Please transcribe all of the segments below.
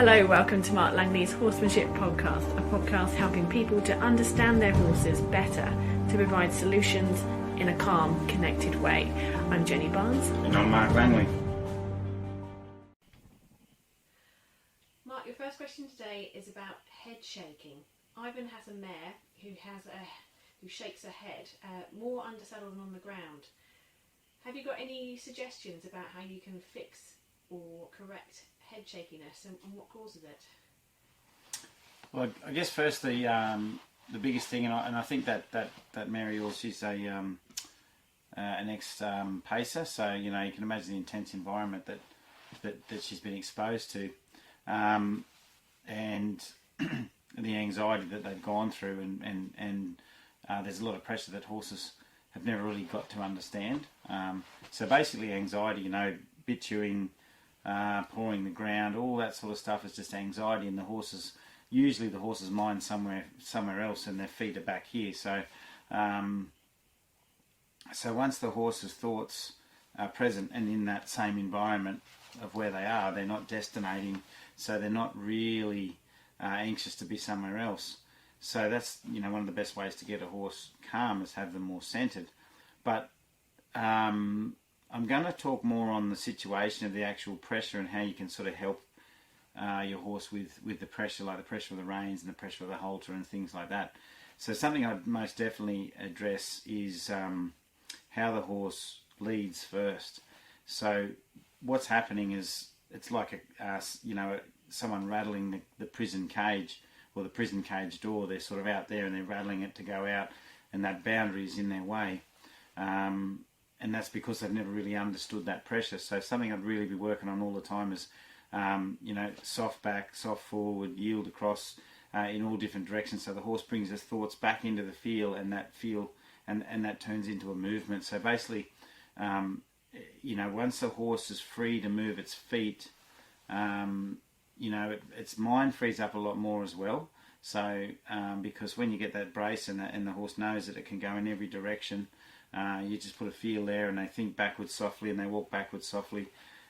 Hello, welcome to Mark Langley's Horsemanship Podcast, a podcast helping people to understand their horses better, to provide solutions in a calm, connected way. I'm Jenny Barnes. And I'm Mark Langley. Mark, your first question today is about head shaking. Ivan has a mare who shakes her head more under saddle than on the ground. Have you got any suggestions about how you can fix or correct head shakiness and what causes it? Well, I guess firstly, the biggest thing, and I think that Mary yours, she's an ex-pacer, so you can imagine the intense environment that she's been exposed to, and the anxiety that they've gone through, and there's a lot of pressure that horses have never really got to understand. So basically, anxiety, bit chewing, pawing the ground, all that sort of stuff is just anxiety, and the horse's mind somewhere else, and their feet are back here. So once the horse's thoughts are present and in that same environment of where they are, they're not destinating, so they're not really anxious to be somewhere else. So that's one of the best ways to get a horse calm is have them more centered. But I'm going to talk more on the situation of the actual pressure and how you can sort of help your horse with the pressure, like the pressure of the reins and the pressure of the halter and things like that. So something I'd most definitely address is how the horse leads first. So what's happening is it's like someone rattling the prison cage or the prison cage door. They're sort of out there and they're rattling it to go out, and that boundary is in their way. And that's because they've never really understood that pressure. So something I'd really be working on all the time is, soft back, soft forward, yield across in all different directions. So the horse brings his thoughts back into the feel, and that turns into a movement. So basically, once the horse is free to move its feet, its mind frees up a lot more as well. So because when you get that brace and the horse knows that it can go in every direction, you just put a feel there, and they think backwards softly and they walk backwards softly,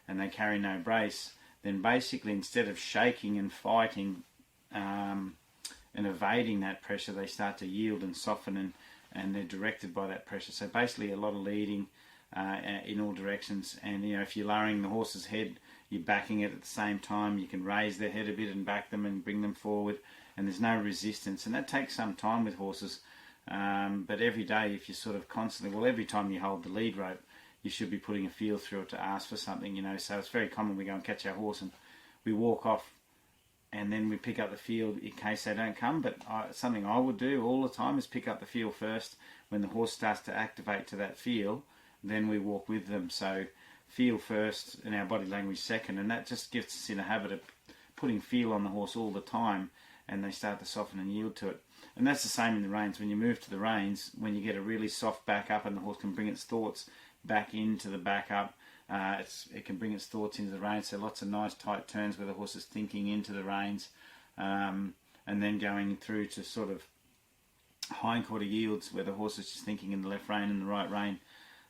and they carry no brace. Then basically, instead of shaking and fighting and evading that pressure, they start to yield and soften, and they're directed by that pressure. So basically, a lot of leading in all directions. And if you're lowering the horse's head, you're backing it at the same time. You can raise their head a bit and back them and bring them forward, and there's no resistance. And that takes some time with horses. But every day, if you sort of constantly, every time you hold the lead rope, you should be putting a feel through it to ask for something, So it's very common we go and catch our horse and we walk off, and then we pick up the feel in case they don't come. But something I would do all the time is pick up the feel first. When the horse starts to activate to that feel, then we walk with them. So feel first and our body language second, and that just gets us in a habit of putting feel on the horse all the time, and they start to soften and yield to it. And that's the same in the reins. When you move to the reins, when you get a really soft back up and the horse can bring its thoughts back into the back up, it can bring its thoughts into the reins. So lots of nice tight turns where the horse is thinking into the reins, and then going through to sort of hindquarter yields where the horse is just thinking in the left rein and the right rein,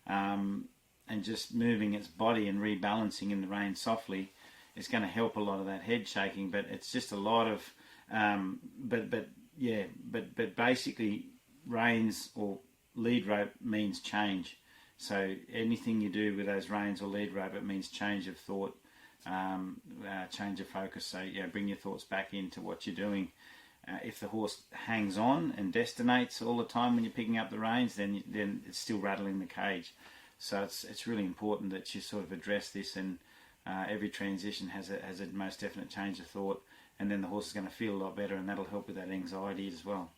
and just moving its body and rebalancing in the rein softly is going to help a lot of that head shaking. But it's just a lot of but basically reins or lead rope means change. So anything you do with those reins or lead rope, it means change of thought, change of focus. So bring your thoughts back into what you're doing. If the horse hangs on and destinates all the time when you're picking up the reins, then it's still rattling the cage. So it's really important that you sort of address this, and every transition has a most definite change of thought, and then the horse is going to feel a lot better, and that'll help with that anxiety as well.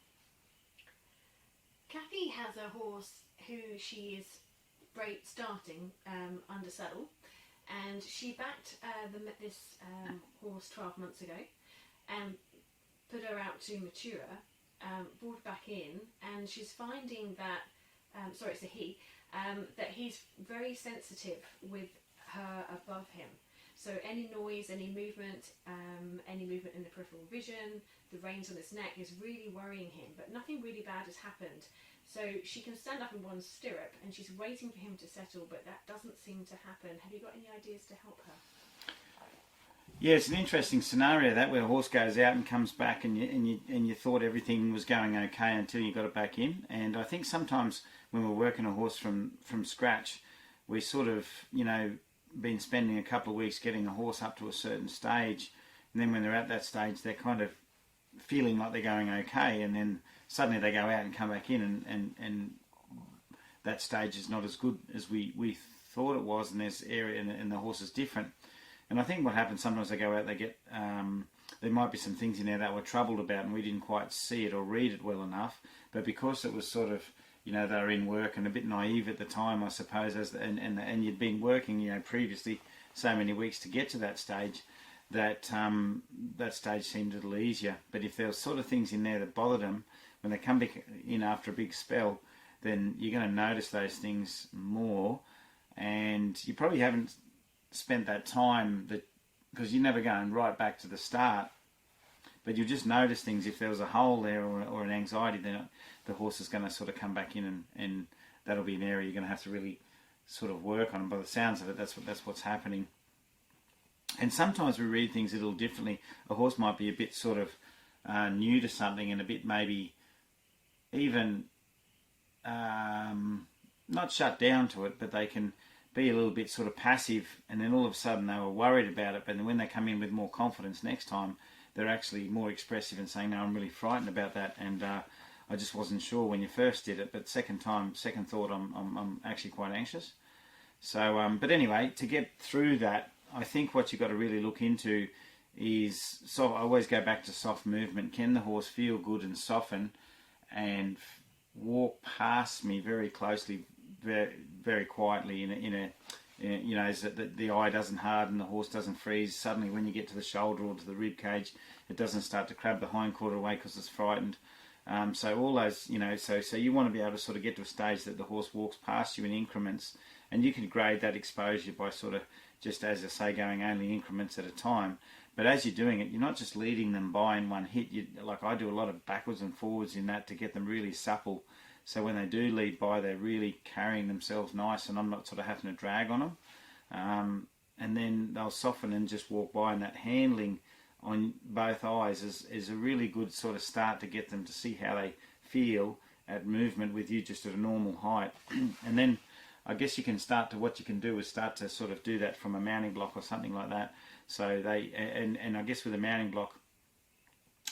Kathy has a horse who she is starting under saddle, and she backed this horse 12 months ago and put her out to mature, brought back in, and she's finding that, it's a he, that he's very sensitive with her above him. So any noise, any movement in the peripheral vision, the reins on his neck is really worrying him, but nothing really bad has happened. So she can stand up in one stirrup and she's waiting for him to settle, but that doesn't seem to happen. Have you got any ideas to help her? Yeah, it's an interesting scenario that where a horse goes out and comes back, and you thought everything was going okay until you got it back in. And I think sometimes when we're working a horse from scratch, we sort of been spending a couple of weeks getting a horse up to a certain stage, and then when they're at that stage, they're kind of feeling like they're going okay, and then suddenly they go out and come back in, and that stage is not as good as we thought it was, and there's area, and the horse is different. And I think what happens sometimes, they go out, they get there might be some things in there that we're troubled about, and we didn't quite see it or read it well enough. But because it was sort of, they were in work and a bit naive at the time, I suppose, and you'd been working, previously so many weeks to get to that stage, that that stage seemed a little easier. But if there were sort of things in there that bothered them, when they come back in after a big spell, then you're going to notice those things more, and you probably haven't spent that time, that because you're never going right back to the start, but you'll just notice things. If there was a hole there or an anxiety, then the horse is going to sort of come back in, and that'll be an area you're going to have to really sort of work on. And by the sounds of it, that's what's happening. And sometimes we read things a little differently. A horse might be a bit sort of new to something, and a bit maybe even not shut down to it, but they can be a little bit sort of passive, and then all of a sudden they were worried about it, but then when they come in with more confidence next time, they're actually more expressive and saying, no, I'm really frightened about that, and I just wasn't sure when you first did it, but second thought, I'm actually quite anxious. So, but anyway, to get through that, I think what you've got to really look into is, so I always go back to soft movement. Can the horse feel good and soften and walk past me very closely, very, very quietly so that the eye doesn't harden, the horse doesn't freeze. Suddenly when you get to the shoulder or to the rib cage, it doesn't start to crab the hindquarter away because it's frightened. So all those, so you want to be able to sort of get to a stage that the horse walks past you in increments, and you can grade that exposure by sort of, just as I say, going only increments at a time. But as you're doing it, you're not just leading them by in one hit. Like I do a lot of backwards and forwards in that to get them really supple. So when they do lead by, they're really carrying themselves nice, and I'm not sort of having to drag on them. And then they'll soften and just walk by, and that handling on both eyes is a really good sort of start to get them to see how they feel at movement with you just at a normal height. And then I guess what you can do is start to sort of do that from a mounting block or something like that. So and I guess with a mounting block,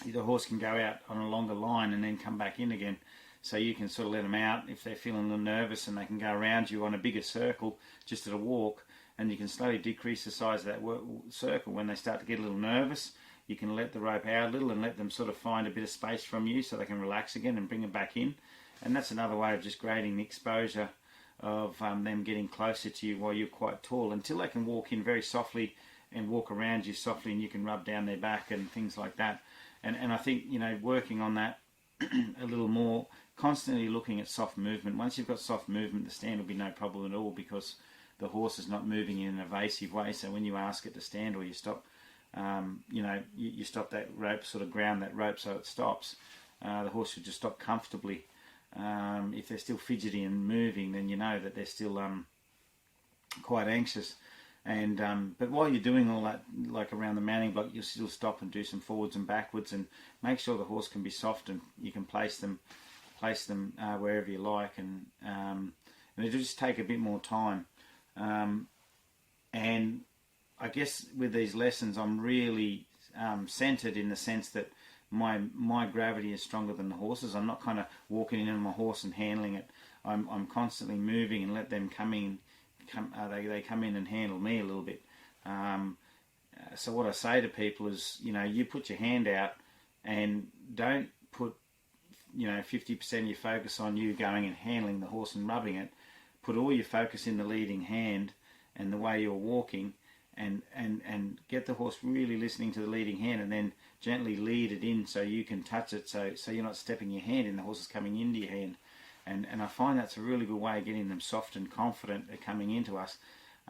the horse can go out on a longer line and then come back in again. So you can sort of let them out if they're feeling a little nervous, and they can go around you on a bigger circle just at a walk, and you can slowly decrease the size of that circle. When they start to get a little nervous, you can let the rope out a little and let them sort of find a bit of space from you so they can relax again and bring them back in. And that's another way of just grading the exposure of them getting closer to you while you're quite tall, until they can walk in very softly and walk around you softly, and you can rub down their back and things like that. And I think, working on that a little more, constantly looking at soft movement. Once you've got soft movement, the stand will be no problem at all, because the horse is not moving in an evasive way. So when you ask it to stand, or you stop, you stop that rope, sort of ground that rope so it stops. The horse should just stop comfortably. If they're still fidgety and moving, then you know that they're still quite anxious. And but while you're doing all that, like around the mounting block, you'll still stop and do some forwards and backwards, and make sure the horse can be soft, and you can place them wherever you like, and it'll just take a bit more time. And I guess with these lessons, I'm really centered in the sense that my gravity is stronger than the horse's. I'm not kind of walking in on my horse and handling it. I'm constantly moving and let them come in. They come in and handle me a little bit. So what I say to people is, you put your hand out, and don't put 50% of your focus on you going and handling the horse and rubbing it. Put all your focus in the leading hand and the way you're walking, and get the horse really listening to the leading hand, and then gently lead it in so you can touch it, so you're not stepping your hand in, the horse is coming into your hand. And I find that's a really good way of getting them soft and confident at coming into us,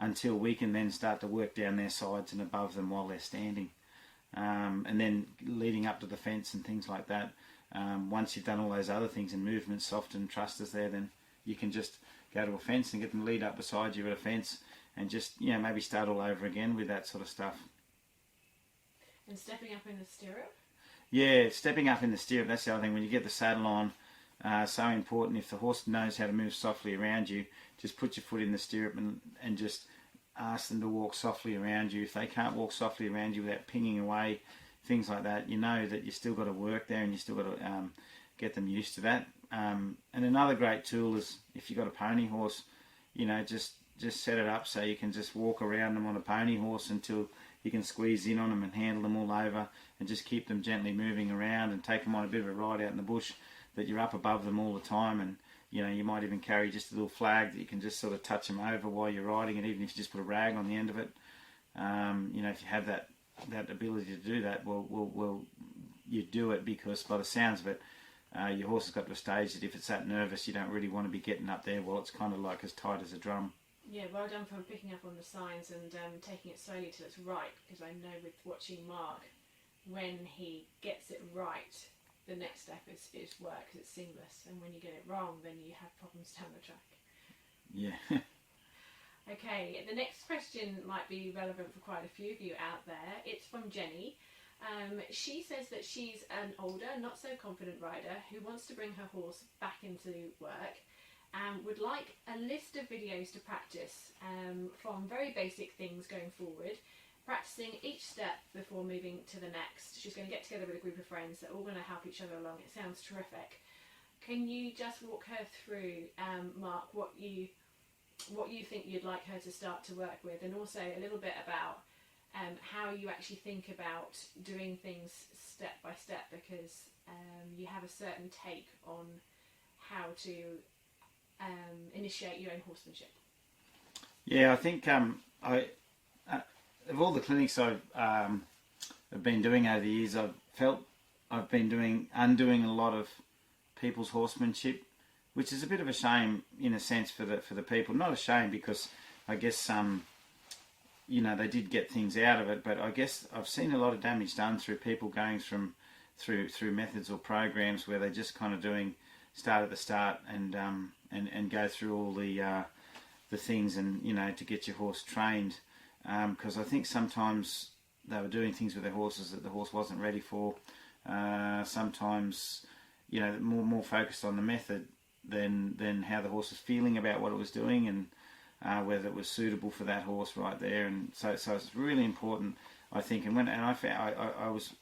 until we can then start to work down their sides and above them while they're standing. And then leading up to the fence and things like that. Once you've done all those other things and movements, soft and trust is there, then you can just go to a fence and get them lead up beside you at a fence, and just maybe start all over again with that sort of stuff. And stepping up in the stirrup? Yeah, stepping up in the stirrup, that's the other thing. When you get the saddle on, so important. If the horse knows how to move softly around you, just put your foot in the stirrup and just ask them to walk softly around you. If they can't walk softly around you without pinging away, things like that, you know that you still got to work there and you still got to get them used to that. And another great tool is if you've got a pony horse, you know, just set it up so you can just walk around them on a pony horse until you can squeeze in on them and handle them all over, and just keep them gently moving around and take them on a bit of a ride out in the bush, that you're up above them all the time. And you know, you might even carry just a little flag that you can just sort of touch them over while you're riding, and even if you just put a rag on the end of it, you know, if you have that ability to do that, well, you do it, because by the sounds of it, your horse has got to a stage that if it's that nervous, you don't really want to be getting up there while it's kind of like as tight as a drum. Yeah, well done for picking up on the signs and taking it slowly till it's right, because I know with watching Mark, when he gets it right, the next step is work, because it's seamless, and when you get it wrong, then you have problems down the track. Yeah. Okay, the next question might be relevant for quite a few of you out there. It's from Jenny. She says that she's an older, not so confident rider who wants to bring her horse back into work and would like a list of videos to practice, from very basic things going forward, practicing each step before moving to the next. She's going to get together with a group of friends that are all going to help each other along. It sounds terrific. Can you just walk her through, Mark, what you think you'd like her to start to work with, and also a little bit about how you actually think about doing things step by step, because you have a certain take on how to initiate your own horsemanship. Yeah, I think of all the clinics I've been doing over the years, I've felt I've been undoing a lot of people's horsemanship, which is a bit of a shame in a sense for the people. Not a shame, because I guess you know, they did get things out of it, but I guess I've seen a lot of damage done through people going through methods or programs where they're just kind of doing start at the start and go through all the things, and you know, to get your horse trained, because I think sometimes they were doing things with their horses that the horse wasn't ready for. Sometimes, you know, more focused on the method than how the horse was feeling about what it was doing, and whether it was suitable for that horse right there. And so it's really important, I think. And I found I was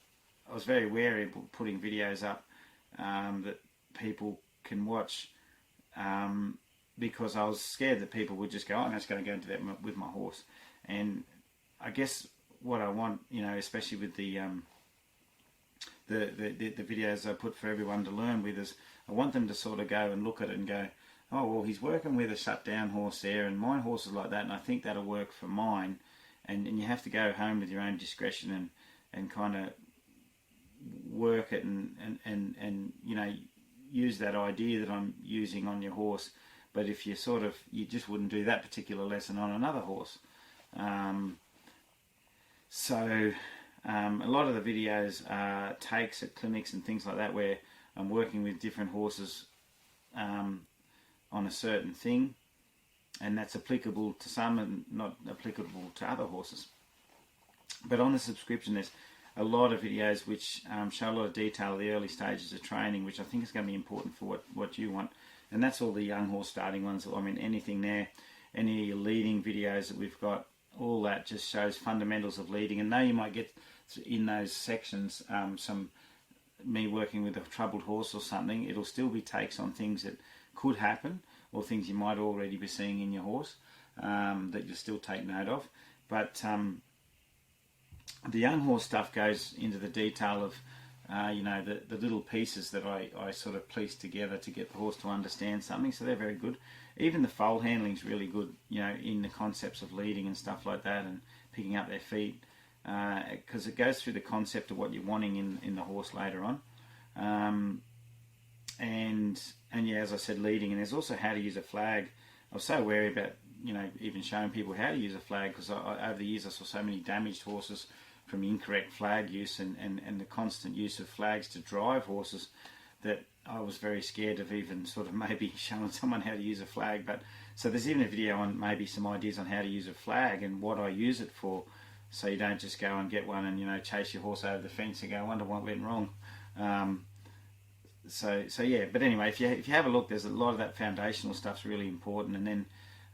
very wary of putting videos up that people can watch, because I was scared that people would just go, oh, I'm just going to go into that with my horse. And I guess what I want, you know, especially with the videos I put for everyone to learn with, is I want them to sort of go and look at it and go, oh, well, he's working with a shut down horse there, and my horse is like that, and I think that'll work for mine. And you have to go home with your own discretion and kind of work it and you know, use that idea that I'm using on your horse. But if you just wouldn't do that particular lesson on another horse. So a lot of the videos are takes at clinics and things like that, where I'm working with different horses on a certain thing, and that's applicable to some and not applicable to other horses. But on the subscription, there's a lot of videos which show a lot of detail of the early stages of training, which I think is going to be important for what you want. And that's all the young horse starting ones. I mean, anything there, any leading videos that we've got, all that just shows fundamentals of leading. And though you might get in those sections some me working with a troubled horse or something, it'll still be takes on things that could happen, or things you might already be seeing in your horse that you'll still take note of. But the young horse stuff goes into the detail of you know, the little pieces that I sort of piece together to get the horse to understand something. So they're very good. Even the foal handling is really good, you know, in the concepts of leading and stuff like that, and picking up their feet, because it goes through the concept of what you're wanting in the horse later on. And yeah, as I said, leading. And there's also how to use a flag. I was so wary about, you know, even showing people how to use a flag, because over the years I saw so many damaged horses from incorrect flag use and the constant use of flags to drive horses, that I was very scared of even sort of maybe showing someone how to use a flag. But so there's even a video on maybe some ideas on how to use a flag and what I use it for so you don't just go and get one and chase your horse over the fence and go, I wonder what went wrong. So yeah, but anyway, if you have a look, there's a lot of that foundational stuff's really important, and then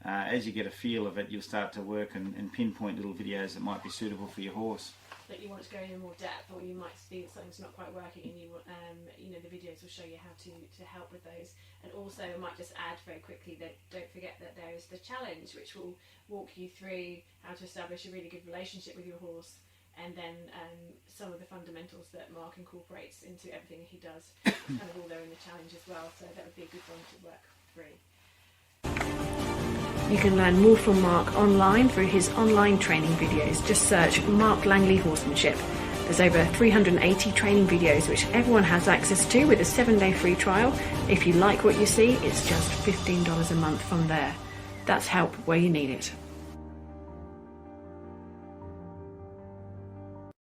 as you get a feel of it, you'll start to work and pinpoint little videos that might be suitable for your horse. That you want to go in more depth, or you might see that something's not quite working, and the videos will show you how to help with those. And also, I might just add very quickly that don't forget that there is the challenge, which will walk you through how to establish a really good relationship with your horse, and then some of the fundamentals that Mark incorporates into everything he does, kind of all there in the challenge as well. So that would be a good one to work through. You can learn more from Mark online through his online training videos. Just search Mark Langley Horsemanship. There's over 380 training videos which everyone has access to with a 7-day free trial. If you like what you see, it's just $15 a month from there. That's help where you need it.